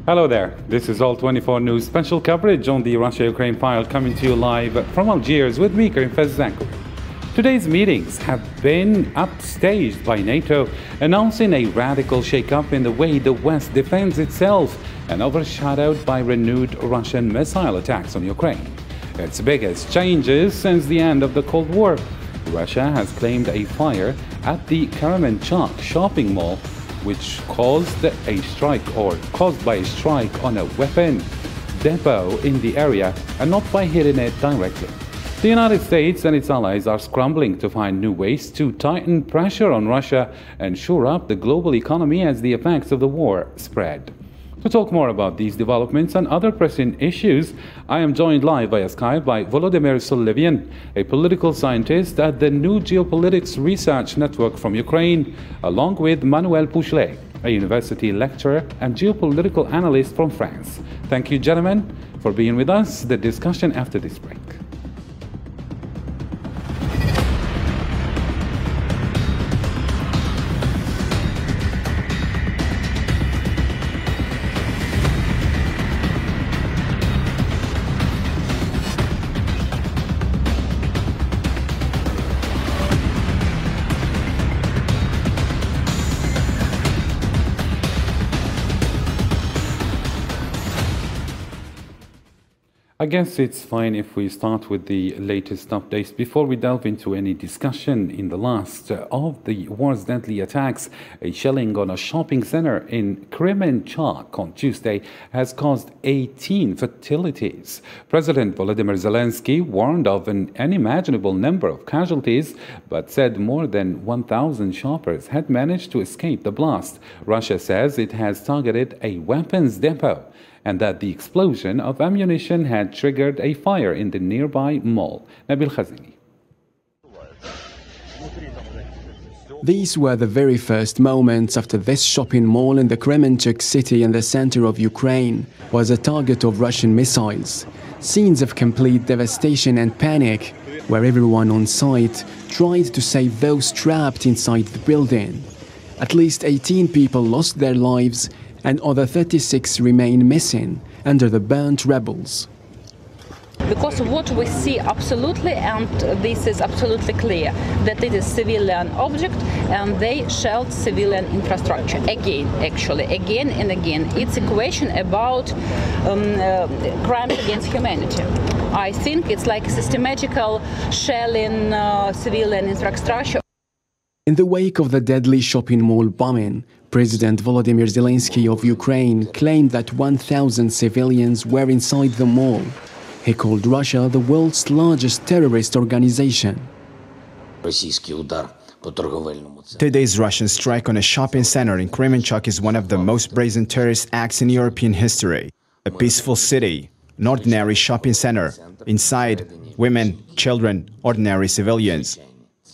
Hello there, this is All 24 News special coverage on the Russia-Ukraine file, coming to you live from Algiers with me, Karim Fazanko. Today's meetings have been upstaged by NATO, announcing a radical shake-up in the way the West defends itself and overshadowed by renewed Russian missile attacks on Ukraine. Its biggest changes since the end of the Cold War. Russia has claimed a fire at the Kremenchuk shopping mall, which caused by a strike on a weapon depot in the area and not by hitting it directly. The United States and its allies are scrambling to find new ways to tighten pressure on Russia and shore up the global economy as the effects of the war spread. To talk more about these developments and other pressing issues, I am joined live via Skype by Volodymyr Solevian, a political scientist at the New Geopolitics Research Network from Ukraine, along with Manuel Pouchelet, a university lecturer and geopolitical analyst from France. Thank you, gentlemen, for being with us. The discussion after this break. I guess it's fine if we start with the latest updates before we delve into any discussion. In the last of the war's deadly attacks, a shelling on a shopping center in Kremenchuk on Tuesday has caused 18 fatalities. President Volodymyr Zelensky warned of an unimaginable number of casualties, but said more than 1,000 shoppers had managed to escape the blast. Russia says it has targeted a weapons depot and that the explosion of ammunition had triggered a fire in the nearby mall. Nabil Khazini. These were the very first moments after this shopping mall in the Kremenchuk city in the center of Ukraine was a target of Russian missiles. Scenes of complete devastation and panic, where everyone on site tried to save those trapped inside the building. At least 18 people lost their lives and other 36 remain missing under the burnt rubbles. Because what we see absolutely, and this is absolutely clear, that it is civilian object and they shelled civilian infrastructure again and again. It's a question about crimes against humanity. I think it's like systematical shelling civilian infrastructure. In the wake of the deadly shopping mall bombing, President Volodymyr Zelensky of Ukraine claimed that 1,000 civilians were inside the mall. He called Russia the world's largest terrorist organization. Today's Russian strike on a shopping center in Kremenchuk is one of the most brazen terrorist acts in European history. A peaceful city, an ordinary shopping center. Inside, women, children, ordinary civilians.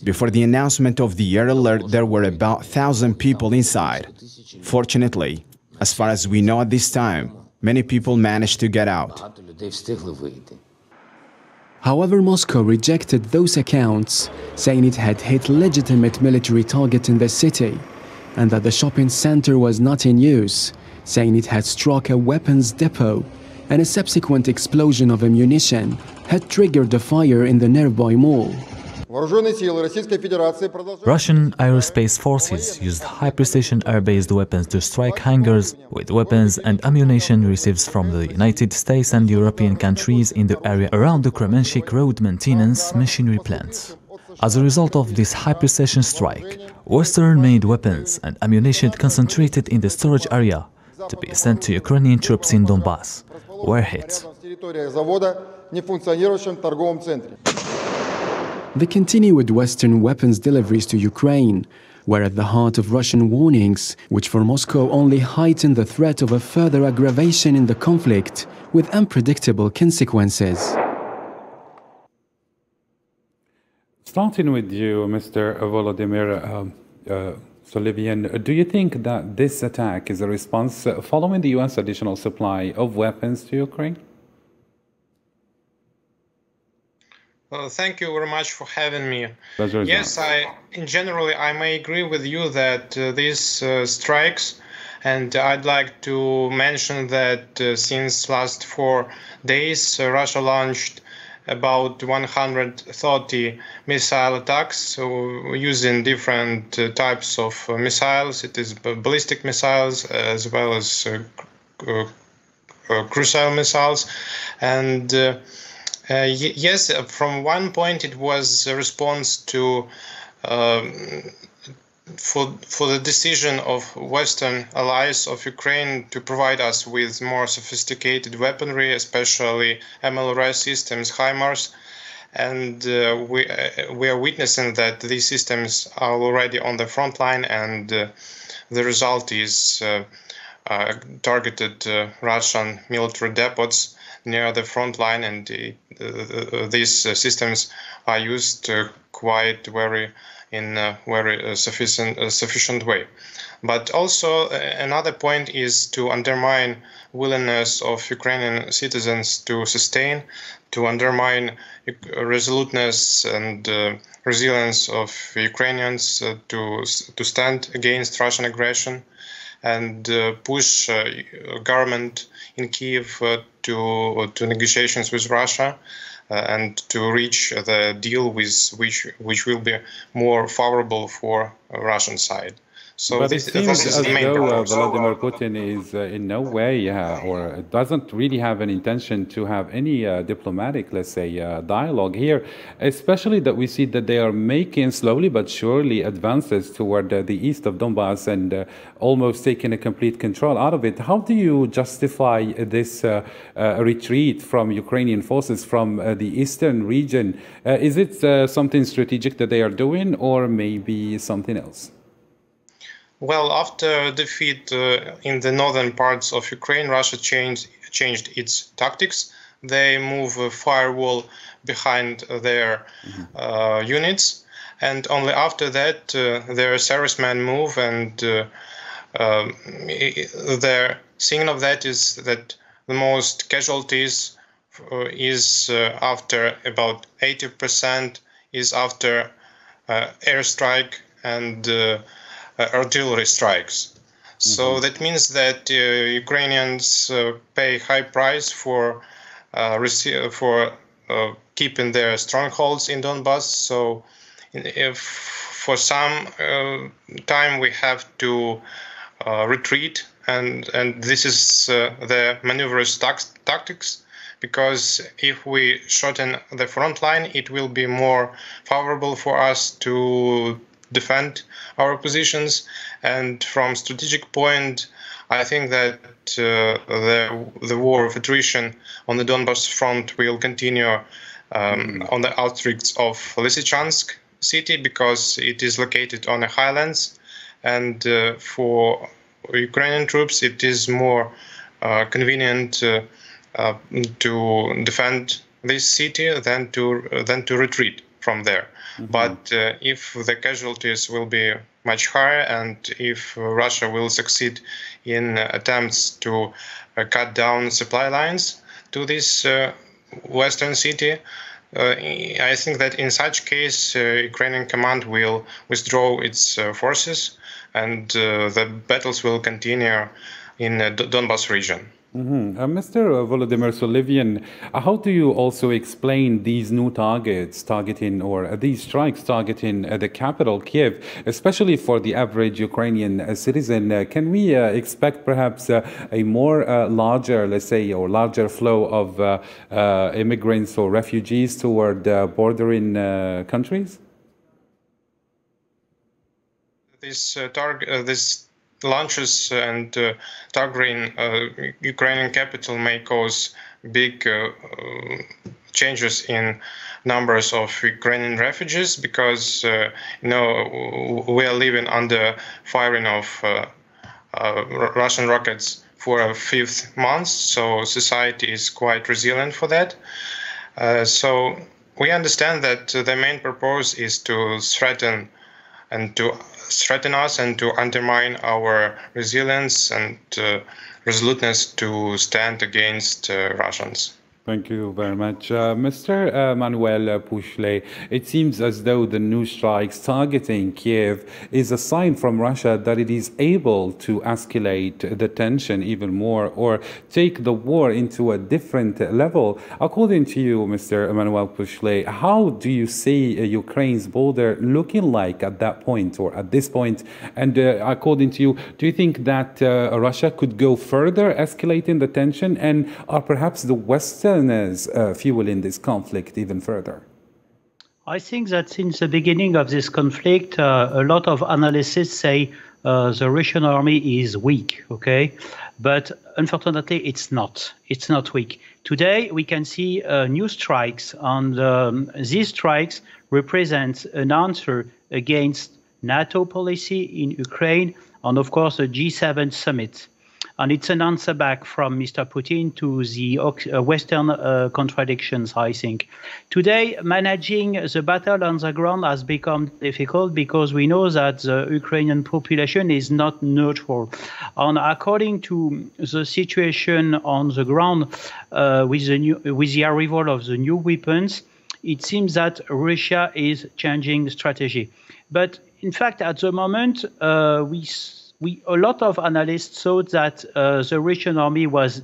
Before the announcement of the air alert, there were about 1,000 people inside. Fortunately, as far as we know at this time, many people managed to get out. However, Moscow rejected those accounts, saying it had hit legitimate military targets in the city, and that the shopping center was not in use, saying it had struck a weapons depot, and a subsequent explosion of ammunition had triggered a fire in the nearby mall. Russian aerospace forces used high-precision air-based weapons to strike hangars with weapons and ammunition received from the United States and European countries in the area around the Kremenchuk road maintenance machinery plants. As a result of this high-precision strike, Western-made weapons and ammunition concentrated in the storage area to be sent to Ukrainian troops in Donbass were hit. The continued Western weapons deliveries to Ukraine were at the heart of Russian warnings, which for Moscow only heightened the threat of a further aggravation in the conflict with unpredictable consequences. Starting with you, Mr. Volodymyr Solevian, do you think that this attack is a response following the U.S. additional supply of weapons to Ukraine? Thank you very much for having me. Yes, in general, I may agree with you that these strikes And I'd like to mention that since last 4 days, Russia launched about 130 missile attacks, so using different types of missiles. It is ballistic missiles as well as cruise missiles. And yes, from one point it was a response to for the decision of Western allies of Ukraine to provide us with more sophisticated weaponry, especially MLRS systems, HIMARS, and we are witnessing that these systems are already on the front line, and the result is targeted Russian military depots near the front line, and these systems are used quite in a very sufficient way. But also another point is to undermine willingness of Ukrainian citizens to sustain, to undermine resoluteness and resilience of Ukrainians to stand against Russian aggression, and push government in Kiev to negotiations with Russia, and to reach the deal which will be more favorable for Russian side. So but this it seems is as the main though purpose. Vladimir Putin is in no way or doesn't really have an intention to have any diplomatic, let's say, dialogue here, especially that we see that they are making slowly but surely advances toward the east of Donbass and almost taking a complete control out of it. How do you justify this retreat from Ukrainian forces from the eastern region? Is it something strategic that they are doing, or maybe something else? Well, after defeat in the northern parts of Ukraine, Russia changed its tactics. They move a firewall behind their units, and only after that their servicemen move, and their sign of that is that the most casualties is after about 80% is after airstrike and artillery strikes. So that means that Ukrainians pay high price for keeping their strongholds in Donbass. So if for some time we have to retreat, and this is the maneuver's tactics, because if we shorten the front line, it will be more favorable for us to defend our positions. And from strategic point, I think that the war of attrition on the Donbass front will continue on the outskirts of Lysychansk city, because it is located on the highlands, and for Ukrainian troops it is more convenient to defend this city than to retreat from there. But if the casualties will be much higher, and if Russia will succeed in attempts to cut down supply lines to this western city, I think that in such case Ukrainian command will withdraw its forces, and the battles will continue in the Donbass region. Mr. Volodymyr Solivian, how do you also explain these new targets targeting, or these strikes targeting the capital, Kiev, especially for the average Ukrainian citizen? Can we expect perhaps a more larger, let's say, or larger flow of immigrants or refugees toward bordering countries? This launches and targeting Ukrainian capital may cause big changes in numbers of Ukrainian refugees, because we are living under firing of Russian rockets for a fifth month, so society is quite resilient for that. So we understand that the main purpose is to threaten us and to undermine our resilience and resoluteness to stand against Russians. Thank you very much. Mr. Manuel Pouchelet, it seems as though the new strikes targeting Kiev is a sign from Russia that it is able to escalate the tension even more or take the war into a different level. According to you, Mr. Manuel Pouchelet, how do you see Ukraine's border looking like at that point or at this point? And according to you, do you think that Russia could go further escalating the tension, and are perhaps the Western fueling this conflict even further? I think that since the beginning of this conflict, a lot of analysts say the Russian army is weak, okay? But unfortunately, it's not. It's not weak. Today, we can see new strikes, and these strikes represent an answer against NATO policy in Ukraine and, of course, the G7 summit. And it's an answer back from Mr. Putin to the Western contradictions, I think. Today, managing the battle on the ground has become difficult because we know that the Ukrainian population is not neutral. And according to the situation on the ground with the arrival of the new weapons, it seems that Russia is changing strategy. But in fact, at the moment, a lot of analysts thought that the Russian army was,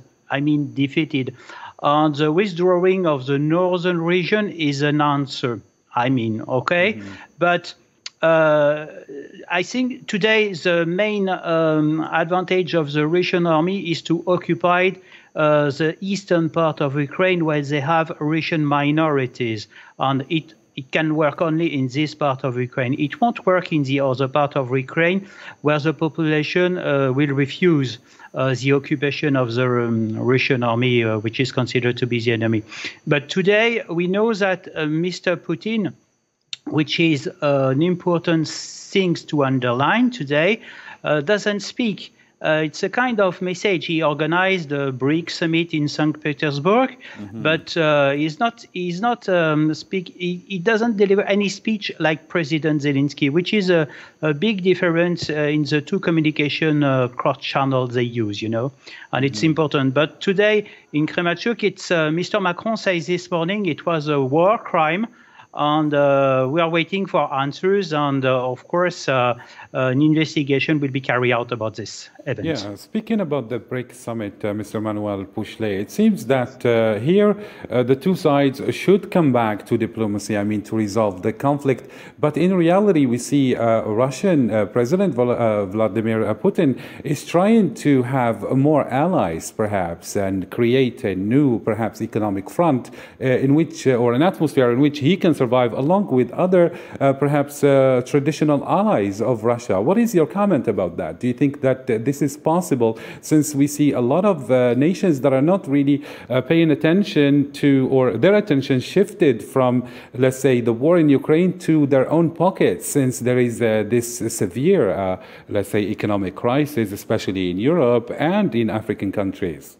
defeated. And the withdrawing of the northern region is an answer, okay? Mm-hmm. But I think today the main advantage of the Russian army is to occupy the eastern part of Ukraine where they have Russian minorities. And it can work only in this part of Ukraine. It won't work in the other part of Ukraine, where the population will refuse the occupation of the Russian army, which is considered to be the enemy. But today, we know that Mr. Putin, which is an important thing to underline today, doesn't speak. It's a kind of message. He organized the BRICS summit in St. Petersburg, mm-hmm. But he doesn't deliver any speech like President Zelensky, which is a big difference in the two communication cross channels they use, and it's important. But today in Kremenchuk, it's Mr. Macron says this morning it was a war crime. And we are waiting for answers, and of course, an investigation will be carried out about this event. Yeah, speaking about the BRICS summit, Mr. Manuel Pouchelet, it seems that here the two sides should come back to diplomacy, to resolve the conflict. But in reality, we see Russian President Vladimir Putin is trying to have more allies, perhaps, and create a new, perhaps, economic front in which, or an atmosphere in which he can survive along with other, perhaps, traditional allies of Russia. What is your comment about that? Do you think that this is possible, since we see a lot of nations that are not really paying attention to, or their attention shifted from, let's say, the war in Ukraine to their own pockets, since there is this severe, let's say, economic crisis, especially in Europe and in African countries?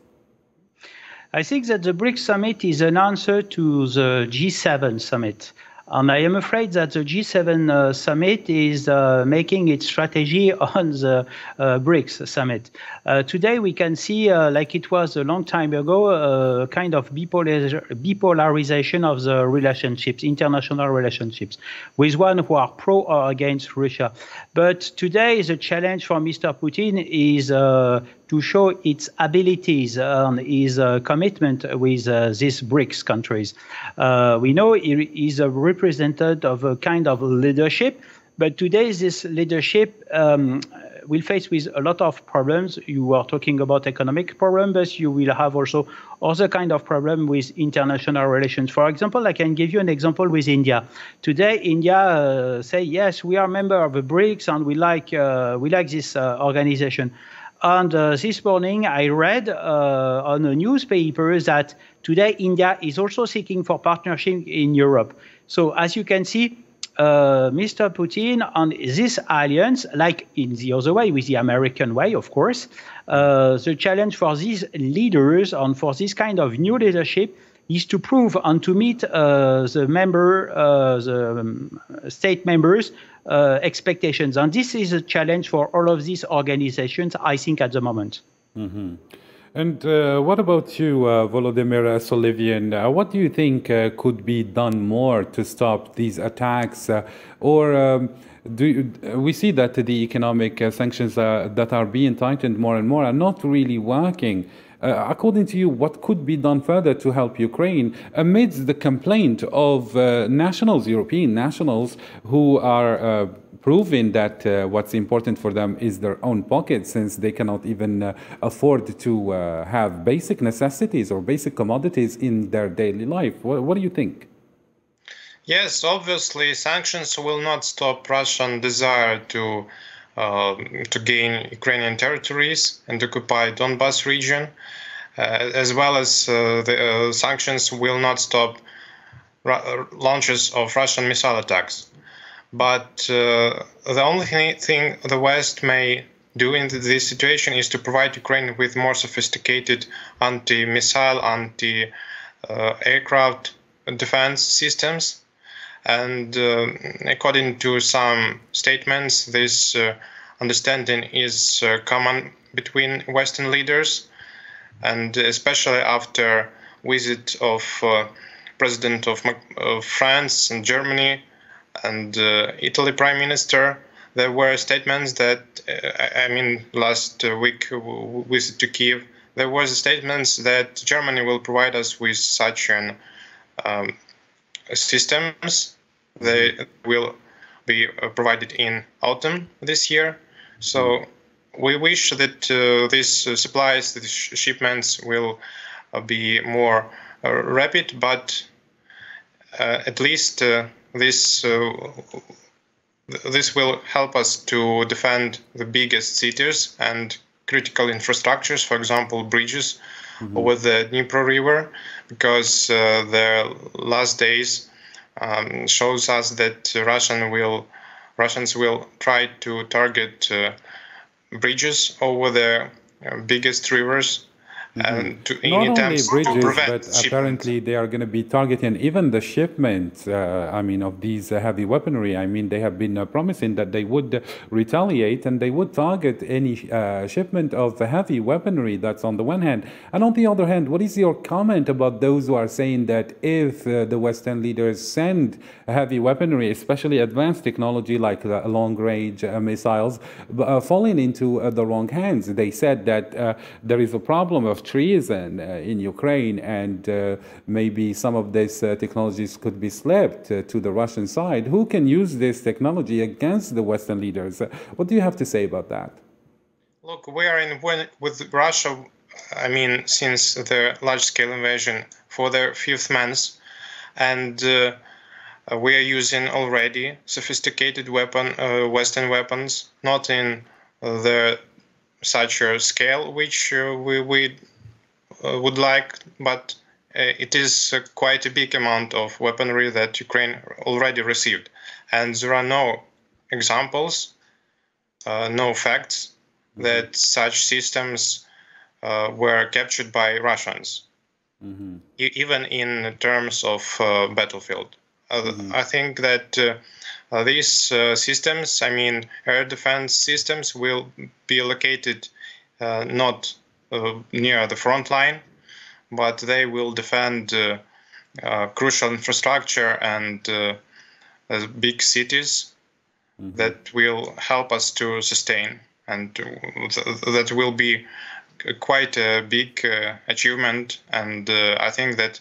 I think that the BRICS summit is an answer to the G7 summit. And I am afraid that the G7 summit is making its strategy on the BRICS summit. Today we can see, like it was a long time ago, a kind of bipolarization of the relationships, international relationships, with one who are pro or against Russia. But today the challenge for Mr. Putin is to show its abilities and his commitment with these BRICS countries. We know he is a representative of a kind of leadership, but today this leadership will face with a lot of problems. You are talking about economic problems, but you will have also other kind of problem with international relations. For example, I can give you an example with India. Today, India say, yes, we are a member of the BRICS and we like this organization. And this morning, I read on a newspaper that today India is also seeking for partnership in Europe. So as you can see, Mr. Putin and this alliance, like in the other way, with the American way, of course, the challenge for these leaders and for this kind of new leadership is to prove and to meet the state members' expectations. And this is a challenge for all of these organizations, I think, at the moment. Mm-hmm. And what about you, Volodymyr Solivian? What do you think could be done more to stop these attacks? We see that the economic sanctions that are being tightened more and more are not really working. According to you, what could be done further to help Ukraine amidst the complaint of nationals, European nationals, who are proving that what's important for them is their own pockets, since they cannot even afford to have basic necessities or basic commodities in their daily life? What do you think? Yes, obviously, sanctions will not stop Russian desire to gain Ukrainian territories and occupy Donbas region, as well as the sanctions will not stop launches of Russian missile attacks. But the only thing the West may do in this situation is to provide Ukraine with more sophisticated anti-missile, anti-aircraft defense systems. And according to some statements, this understanding is common between Western leaders, and especially after visit of President of France and Germany and Italy Prime Minister, there were statements that, last week visit to Kiev, there was statements that Germany will provide us with such an systems. They will be provided in autumn this year. So we wish that these supplies, these shipments will be more rapid, but at least this will help us to defend the biggest cities and critical infrastructures, for example, bridges over the Dnipro River, because the last days shows us that Russians will try to target bridges over the biggest rivers. And not only bridges, but apparently they are going to be targeting even the shipments, of these heavy weaponry. They have been promising that they would retaliate and they would target any shipment of heavy weaponry. That's on the one hand. And on the other hand, what is your comment about those who are saying that if the Western leaders send heavy weaponry, especially advanced technology like long-range missiles, falling into the wrong hands? They said that there is a problem of treason in Ukraine, and maybe some of these technologies could be slipped to the Russian side. Who can use this technology against the Western leaders? What do you have to say about that? Look, we are in with Russia, since the large-scale invasion for the 5th month, and we are using already sophisticated Western weapons, not in the such a scale which we would like, but it is quite a big amount of weaponry that Ukraine already received, and there are no examples, no facts that such systems were captured by Russians, even in terms of battlefield. I think that these systems, air defense systems, will be located not near the front line, but they will defend crucial infrastructure and big cities that will help us to sustain, and that will be quite a big achievement. And I think that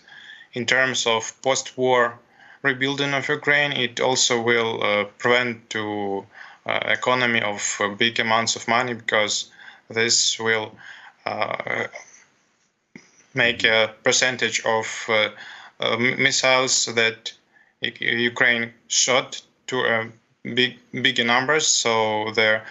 in terms of post-war rebuilding of Ukraine, it also will prevent to economy of big amounts of money, because this will make a percentage of missiles that Ukraine shot to big numbers, so their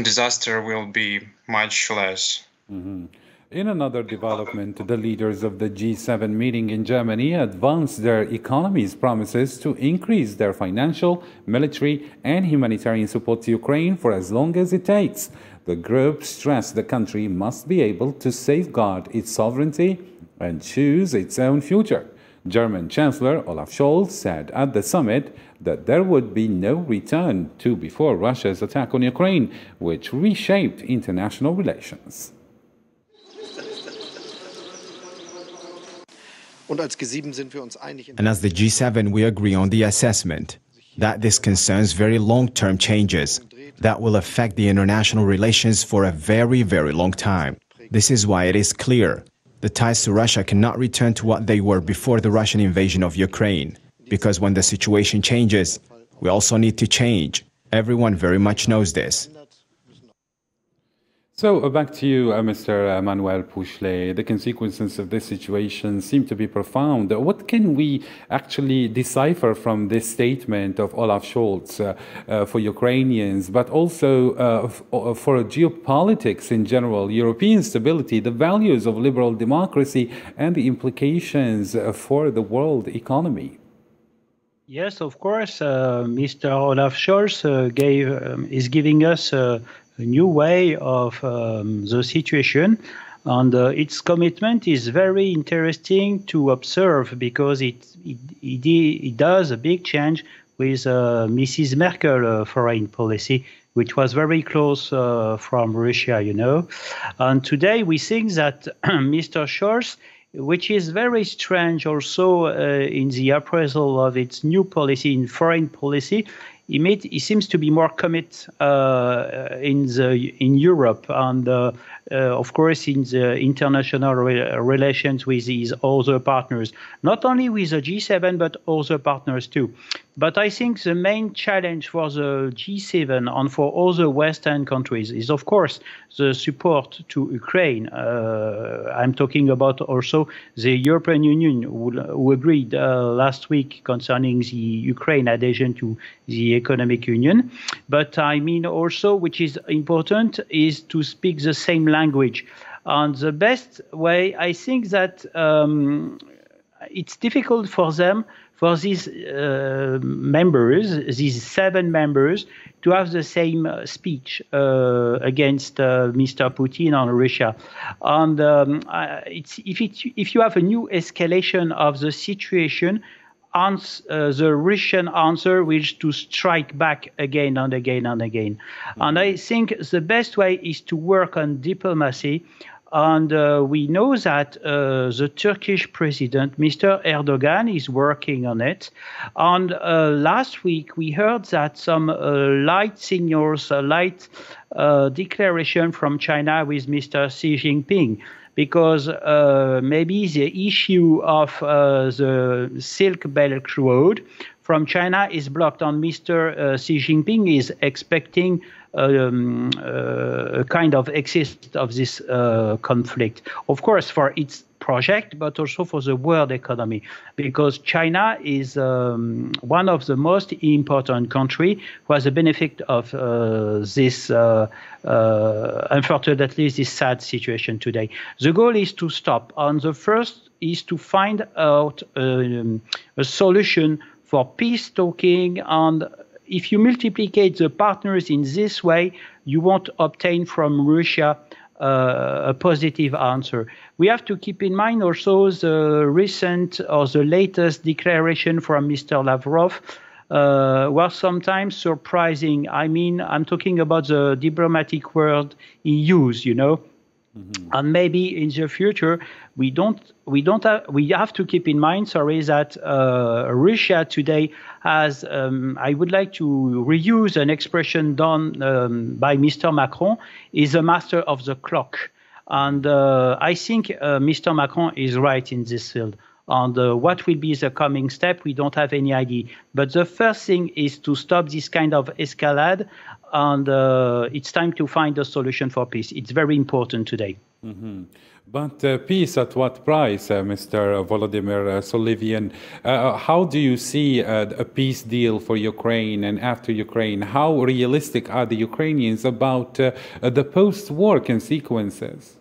disaster will be much less. In another development, the leaders of the G7 meeting in Germany advanced their economy's promises to increase their financial, military, and humanitarian support to Ukraine for as long as it takes. The group stressed the country must be able to safeguard its sovereignty and choose its own future. German Chancellor Olaf Scholz said at the summit that there would be no return to before Russia's attack on Ukraine, which reshaped international relations. And as the G7, we agree on the assessment that this concerns very long-term changes that will affect the international relations for a very, very long time. This is why it is clear the ties to Russia cannot return to what they were before the Russian invasion of Ukraine, because when the situation changes, we also need to change. Everyone very much knows this. So back to you, Mr. Manuel Pouchelet. The consequences of this situation seem to be profound. What can we actually decipher from this statement of Olaf Scholz for Ukrainians, but also for geopolitics in general, European stability, the values of liberal democracy, and the implications for the world economy? Yes, of course. Mr. Olaf Scholz is giving us a new way of the situation, and its commitment is very interesting to observe because it does a big change with Mrs. Merkel foreign policy, which was very close from Russia, you know. And today we think that Mr. Scholz, which is very strange also in the appraisal of its new policy in foreign policy, he seems to be more committed in Europe and of course in the international relations with his other partners, not only with the G7 but other partners too. But I think the main challenge for the G7 and for other Western countries is, of course, the support to Ukraine. I'm talking about also the European Union, who agreed last week concerning the Ukraine adhesion to the economic union. But I mean also, which is important, is to speak the same language. And the best way, I think that it's difficult for them, for these members, these 7 members, to have the same speech against Mr. Putin and Russia. And if you have a new escalation of the situation, the Russian answer will to strike back again and again and again. And I think the best way is to work on diplomacy. And we know that the Turkish president, Mr. Erdogan, is working on it. And last week, we heard that some light signals, light declaration from China with Mr. Xi Jinping, because maybe the issue of the Silk Belt Road from China is blocked, and Mr. Xi Jinping is expecting a kind of exit of this conflict, of course, for its project, but also for the world economy, because China is one of the most important countries who has the benefit of this, unfortunately, this sad situation today. The goal is to stop, and the first is to find out a solution for peace talking. And if you multiply the partners in this way, you won't obtain from Russia a positive answer. We have to keep in mind also the recent or the latest declaration from Mr. Lavrov was sometimes surprising. I mean, I'm talking about the diplomatic word he used, you know. Mm-hmm. And maybe in the future, we have to keep in mind, that Russia today has, I would like to reuse an expression done by Mr. Macron, is a master of the clock. And I think Mr. Macron is right in this field. And what will be the coming step, we don't have any idea. But the first thing is to stop this kind of escalade, and it's time to find a solution for peace. It's very important today. Mm-hmm. But peace at what price, Mr. Volodymyr Solivian? How do you see a peace deal for Ukraine and after Ukraine? How realistic are the Ukrainians about the post-war consequences?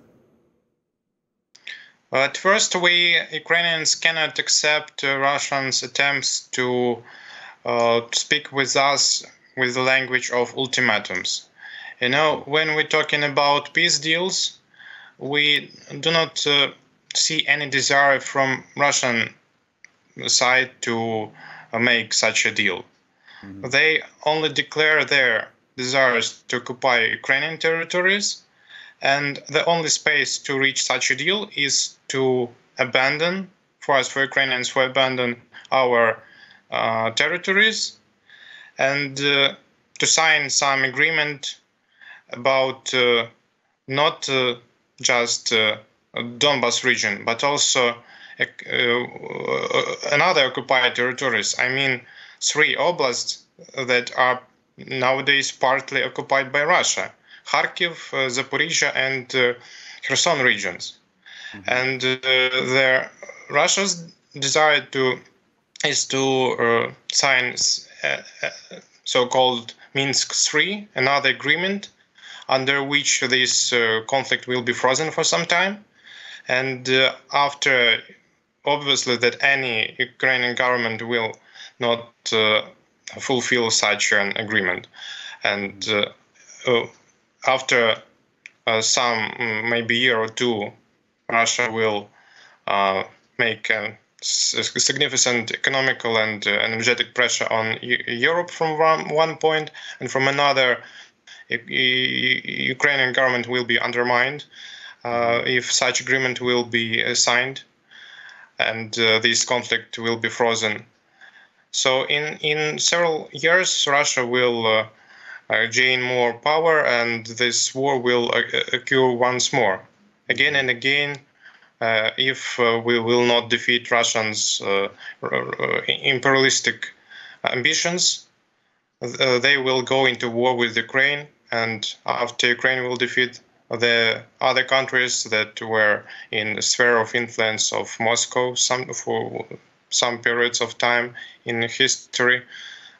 At first, we Ukrainians cannot accept Russians' attempts to speak with us with the language of ultimatums. You know, when we're talking about peace deals, we do not see any desire from Russian side to make such a deal. Mm-hmm. They only declare their desires to occupy Ukrainian territories, and the only space to reach such a deal is to abandon for us, for Ukrainians, who abandon our territories, and to sign some agreement about not just Donbas region, but also another occupied territories. I mean, 3 oblasts that are nowadays partly occupied by Russia: Kharkiv, Zaporizhia, and Kherson regions. And Russia's desire is to sign so-called Minsk III, another agreement under which this conflict will be frozen for some time. And after, obviously, that any Ukrainian government will not fulfill such an agreement. And after some, maybe year or two, Russia will make a significant economical and energetic pressure on Europe from one point, and from another, Ukrainian government will be undermined if such agreement will be signed, and this conflict will be frozen. So in several years, Russia will gain more power, and this war will occur once more, again and again. If we will not defeat Russians' imperialistic ambitions, they will go into war with Ukraine, and after Ukraine will defeat the other countries that were in the sphere of influence of Moscow for some periods of time in history,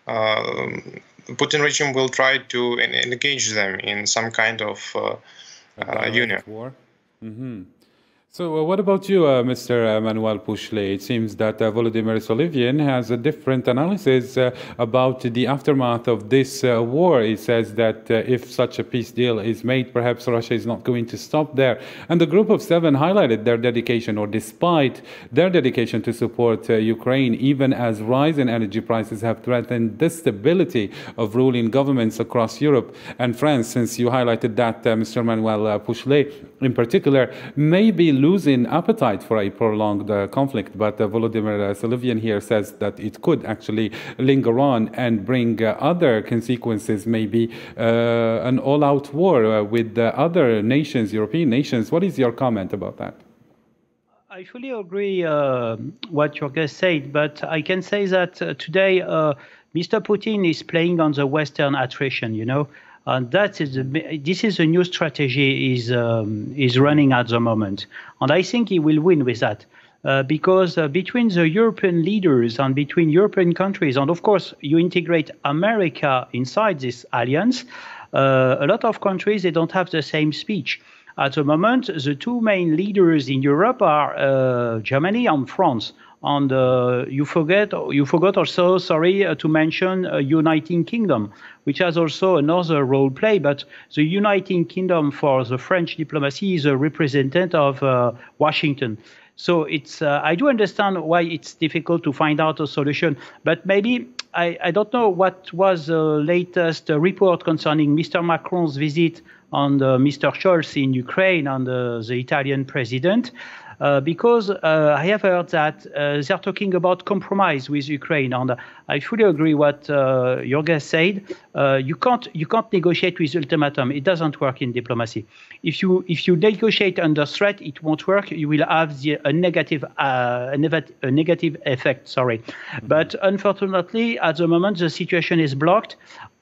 Putin regime will try to engage them in some kind of union. War. Mm-hmm. So what about you, Mr. Manuel Pușlei? It seems that Volodymyr Solivian has a different analysis about the aftermath of this war. He says that if such a peace deal is made, perhaps Russia is not going to stop there. And the Group of Seven highlighted their dedication, or despite their dedication, to support Ukraine, even as rising energy prices have threatened the stability of ruling governments across Europe and France. Since you highlighted that, Mr. Manuel Pușlei, in particular, may be losing appetite for a prolonged conflict, but Volodymyr Solivian here says that it could actually linger on and bring other consequences, maybe an all-out war with other nations, European nations. What is your comment about that? I fully agree what your guest said, but I can say that today Mr. Putin is playing on the Western attrition, you know. And this is a new strategy is running at the moment, and I think he will win with that, because between the European leaders and between European countries, and of course you integrate America inside this alliance, a lot of countries, they don't have the same speech. At the moment, the two main leaders in Europe are Germany and France. And you forgot also, to mention United Kingdom, which has also another role play. But the United Kingdom for the French diplomacy is a representative of Washington. So it's I do understand why it's difficult to find out a solution. But maybe I don't know what was the latest report concerning Mr. Macron's visit on Mr. Scholz in Ukraine and the Italian president. Because I have heard that they're talking about compromise with Ukraine, and I fully agree what your guest said. You can't negotiate with ultimatum. It doesn't work in diplomacy. If you negotiate under threat, it won't work. You will have a negative effect. Sorry, but unfortunately, at the moment, the situation is blocked.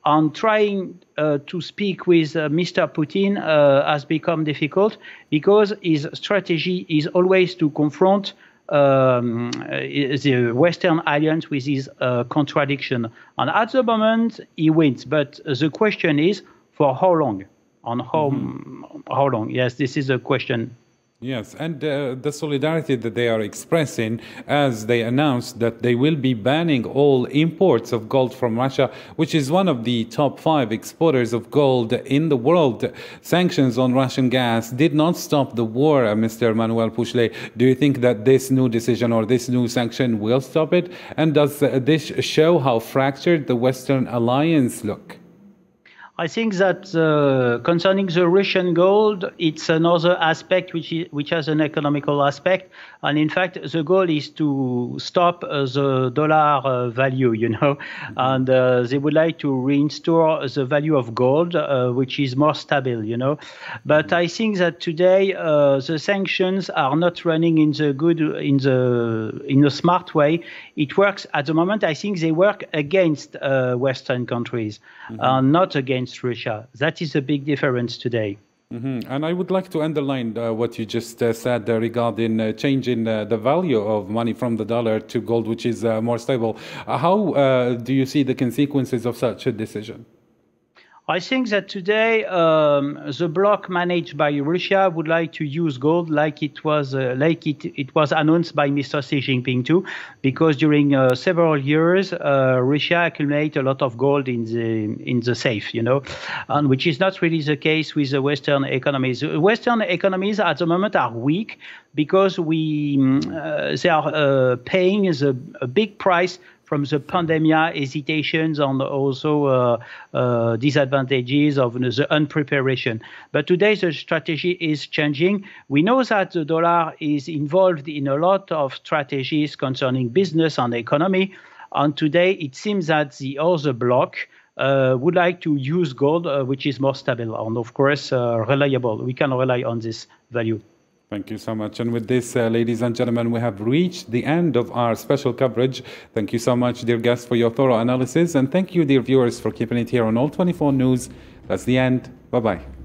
And trying to speak with Mr. Putin has become difficult, because his strategy is always to confront the Western alliance with his contradiction. And at the moment, he wins. But the question is, for how long? On how long? Yes, this is a question. Yes, and the solidarity that they are expressing as they announced that they will be banning all imports of gold from Russia, which is one of the top 5 exporters of gold in the world. Sanctions on Russian gas did not stop the war, Mr. Manuel Pușlei. Do you think that this new decision or this new sanction will stop it? And does this show how fractured the Western alliance look? I think that concerning the Russian gold, it's another aspect which has an economical aspect, and in fact, the goal is to stop the dollar value, and they would like to restore the value of gold, which is more stable, But I think that today the sanctions are not running in a smart way. It works at the moment. I think they work against Western countries, not against Russia. That is a big difference today. And I would like to underline what you just said regarding changing the value of money from the dollar to gold, which is more stable. How do you see the consequences of such a decision? I think that today the bloc managed by Russia would like to use gold like it was announced by Mr. Xi Jinping too, because during several years Russia accumulated a lot of gold in the safe, and which is not really the case with the Western economies. Western economies at the moment are weak because they are paying a big price from the pandemic hesitations and also disadvantages of the unpreparation. But today the strategy is changing. We know that the dollar is involved in a lot of strategies concerning business and economy. And today it seems that the other bloc would like to use gold, which is more stable and of course reliable. We can rely on this value. Thank you so much. And with this, ladies and gentlemen, we have reached the end of our special coverage. Thank you so much, dear guests, for your thorough analysis. And thank you, dear viewers, for keeping it here on All 24 News. That's the end. Bye-bye.